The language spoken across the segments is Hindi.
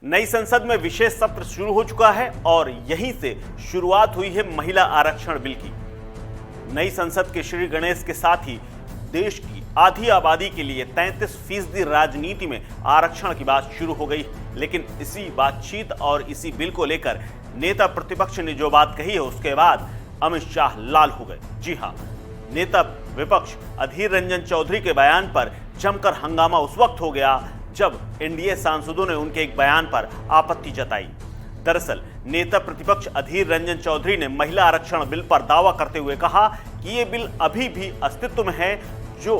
नई संसद में विशेष सत्र शुरू हो चुका है और यहीं से शुरुआत हुई है महिला आरक्षण बिल की। नई संसद के श्री गणेश के साथ ही देश की आधी आबादी के लिए 33% राजनीति में आरक्षण की बात शुरू हो गई। लेकिन इसी बातचीत और इसी बिल को लेकर नेता प्रतिपक्ष ने जो बात कही है उसके बाद अमित शाह लाल हो गए। जी हां, नेता विपक्ष अधीर रंजन चौधरी के बयान पर जमकर हंगामा उस वक्त हो गया जब एनडीए सांसदों ने उनके एक बयान पर आपत्ति जताई। दरअसल नेता प्रतिपक्ष अधीर रंजन चौधरी ने महिला आरक्षण बिल पर दावा करते हुए कहा कि ये बिल अभी भी अस्तित्व में है, जो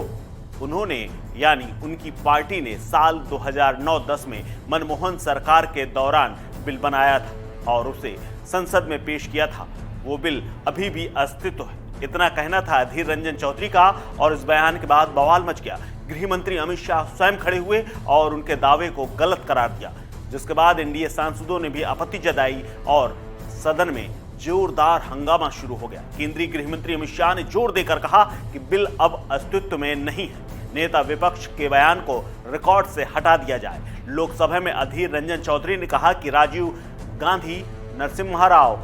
उन्होंने यानी उनकी पार्टी ने साल 2009-10 में मनमोहन सरकार के दौरान बिल बनाया था और उसे संसद में पेश किया था। वो बिल अभी भी अस्तित्व है, इतना कहना था अधीर रंजन चौधरी का। और इस बयान के बाद बवाल मच गया। गृह मंत्री अमित शाह स्वयं खड़े हुए और उनके दावे को गलत करार दिया, जिसके बाद एनडीए सांसदों ने भी आपत्ति जताई और सदन में जोरदार हंगामा शुरू हो गया। केंद्रीय गृह मंत्री अमित शाह ने जोर देकर कहा कि बिल अब अस्तित्व में नहीं है। नेता विपक्ष के बयान को रिकॉर्ड से हटा दिया जाए। लोकसभा में अधीर रंजन चौधरी ने कहा कि राजीव गांधी, नरसिम्हा राव,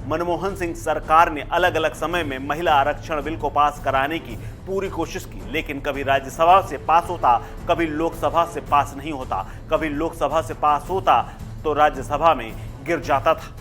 मनमोहन सिंह सरकार ने अलग अलग समय में महिला आरक्षण बिल को पास कराने की पूरी कोशिश की, लेकिन कभी राज्यसभा से पास होता, कभी लोकसभा से पास नहीं होता, कभी लोकसभा से पास होता तो राज्यसभा में गिर जाता था।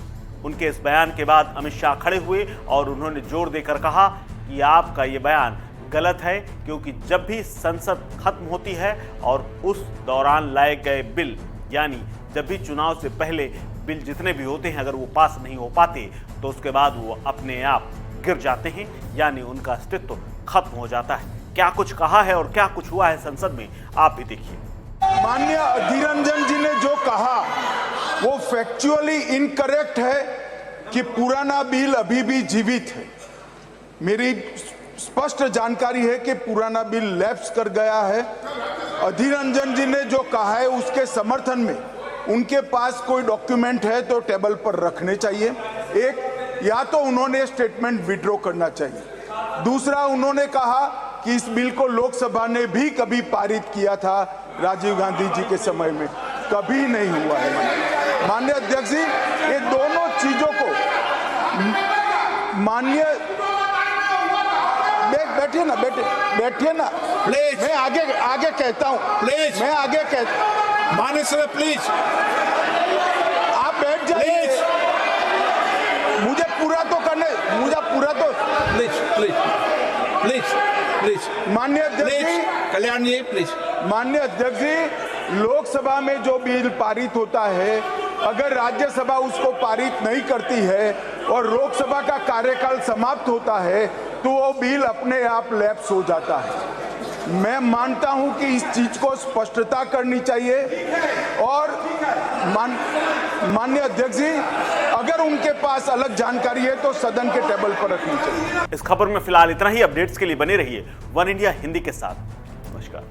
उनके इस बयान के बाद अमित शाह खड़े हुए और उन्होंने जोर देकर कहा कि आपका ये बयान गलत है, क्योंकि जब भी संसद खत्म होती है और उस दौरान लाए गए बिल, यानी जब भी चुनाव से पहले बिल जितने भी होते हैं, अगर वो पास नहीं हो पाते तो उसके बाद वो अपने आप गिर जाते हैं, यानी उनका अस्तित्व खत्म हो जाता है। क्या कुछ कहा है और क्या कुछ हुआ है संसद में, आप भी देखिए। माननीय अधीर रंजन जी ने जो कहा वो फैक्चुअली इनकरेक्ट है कि पुराना बिल अभी भी जीवित है। मेरी स्पष्ट जानकारी है कि पुराना बिल लैप्स कर गया है। अधीर रंजन जी ने जो कहा है उसके समर्थन में उनके पास कोई डॉक्यूमेंट है तो टेबल पर रखने चाहिए। एक, या तो उन्होंने स्टेटमेंट विड्रॉ करना चाहिए। दूसरा, उन्होंने कहा कि इस बिल को लोकसभा ने भी कभी पारित किया था राजीव गांधी जी के समय में, कभी नहीं हुआ है। माननीय अध्यक्ष जी, ये दोनों चीजों को माननीय बैठिए ना, बैठिए ना प्लीज। मैं आगे कहता हूँ प्लीज, मैं आगे कहता। माननीय सर प्लीज, आप बैठ जाइए। मुझे पूरा तो प्लीज प्लीज प्लीज प्लीज। माननीय अध्यक्ष जी, कल्याण जी प्लीज। माननीय अध्यक्ष जी, लोकसभा में जो बिल पारित होता है, अगर राज्यसभा उसको पारित नहीं करती है और लोकसभा का कार्यकाल समाप्त होता है तो वो बिल अपने आप लैप्स हो जाता है। मैं मानता हूं कि इस चीज को स्पष्टता करनी चाहिए और माननीय अध्यक्ष जी, अगर उनके पास अलग जानकारी है तो सदन के टेबल पर रखनी चाहिए। इस खबर में फिलहाल इतना ही। अपडेट्स के लिए बने रहिए वन इंडिया हिंदी के साथ। नमस्कार।